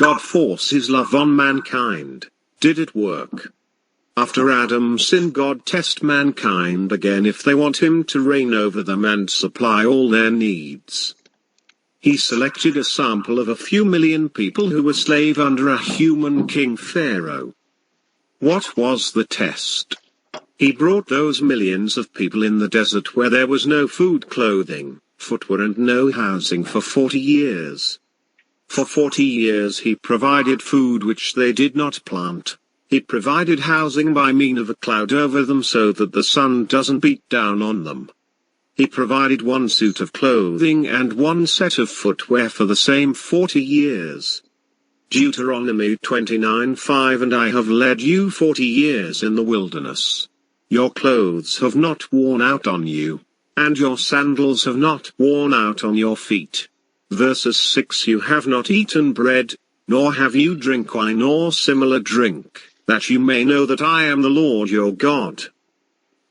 God force his love on mankind. Did it work? After Adam's sin, God test mankind again if they want him to reign over them and supply all their needs. He selected a sample of a few million people who were slave under a human king Pharaoh. What was the test? He brought those millions of people in the desert where there was no food, clothing, footwear and no housing for 40 years. For 40 years he provided food which they did not plant. He provided housing by means of a cloud over them so that the sun doesn't beat down on them. He provided one suit of clothing and one set of footwear for the same 40 years. Deuteronomy 29:5 And I have led you 40 years in the wilderness. Your clothes have not worn out on you, and your sandals have not worn out on your feet. Verses 6 You have not eaten bread, nor have you drink wine or similar drink, that you may know that I am the Lord your God.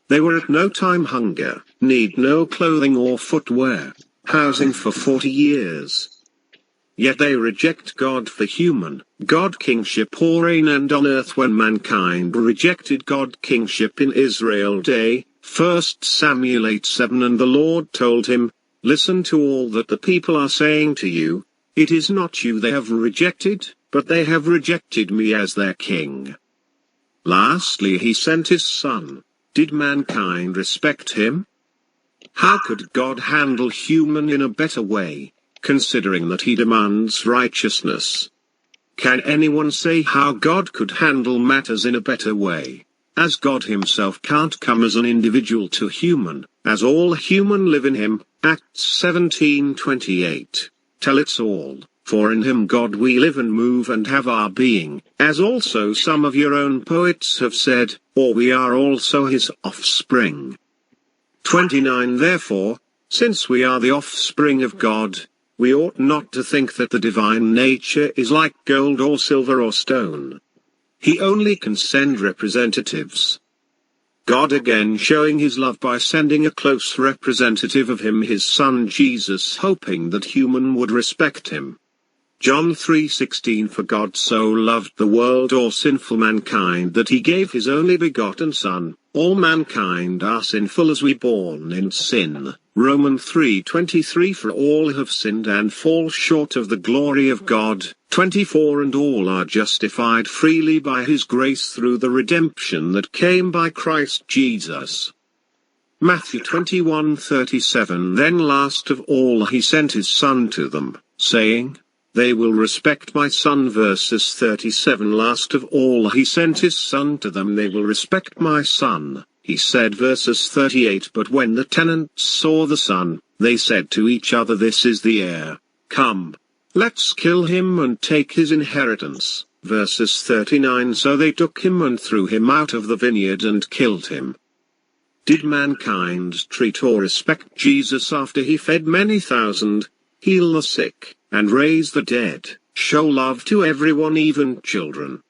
They were at no time hunger, need no clothing or footwear, housing for 40 years. Yet they reject God for human, God kingship or reign and on earth. When mankind rejected God kingship in Israel day, 1 Samuel 8:7 And the Lord told him, Listen to all that the people are saying to you. It is not you they have rejected, but they have rejected me as their king. Lastly he sent his son. Did mankind respect him? How could God handle human in a better way, considering that he demands righteousness? Can anyone say how God could handle matters in a better way? As God himself can't come as an individual to human, as all human live in him, Acts 17:28. Tell it's all. For in him God we live and move and have our being, as also some of your own poets have said, or we are also his offspring. 29 Therefore, since we are the offspring of God, we ought not to think that the divine nature is like gold or silver or stone. He only can send representatives. God again showing his love by sending a close representative of him, his son Jesus, hoping that human would respect him. John 3:16 For God so loved the world or sinful mankind that he gave his only begotten Son. All mankind are sinful as we born in sin. Romans 3:23 For all have sinned and fall short of the glory of God. 24 And all are justified freely by his grace through the redemption that came by Christ Jesus. Matthew 21:37 Then last of all he sent his Son to them, saying, They will respect my son. Verses 37 Last of all he sent his son to them, they will respect my son, he said. Verses 38 But when the tenants saw the son, they said to each other, This is the heir. Come, let's kill him and take his inheritance. Verses 39 So they took him and threw him out of the vineyard and killed him. Did mankind treat or respect Jesus after he fed many thousand, heal the sick, and raise the dead, show love to everyone, even children?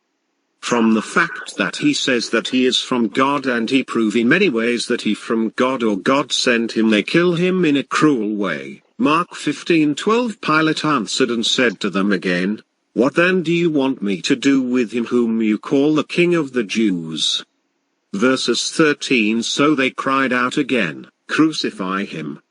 From the fact that he says that he is from God and he prove in many ways that he from God or God sent him, they kill him in a cruel way. Mark 15:12 Pilate answered and said to them again, What then do you want me to do with him whom you call the King of the Jews? Verses 13 So they cried out again, Crucify him.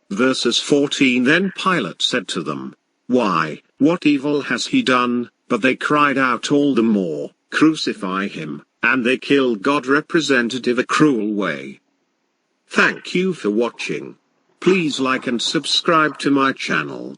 Verses 14 Then Pilate said to them, Why, what evil has he done? But they cried out all the more, Crucify him, and they killed God representative a cruel way. Thank you for watching. Please like and subscribe to my channel.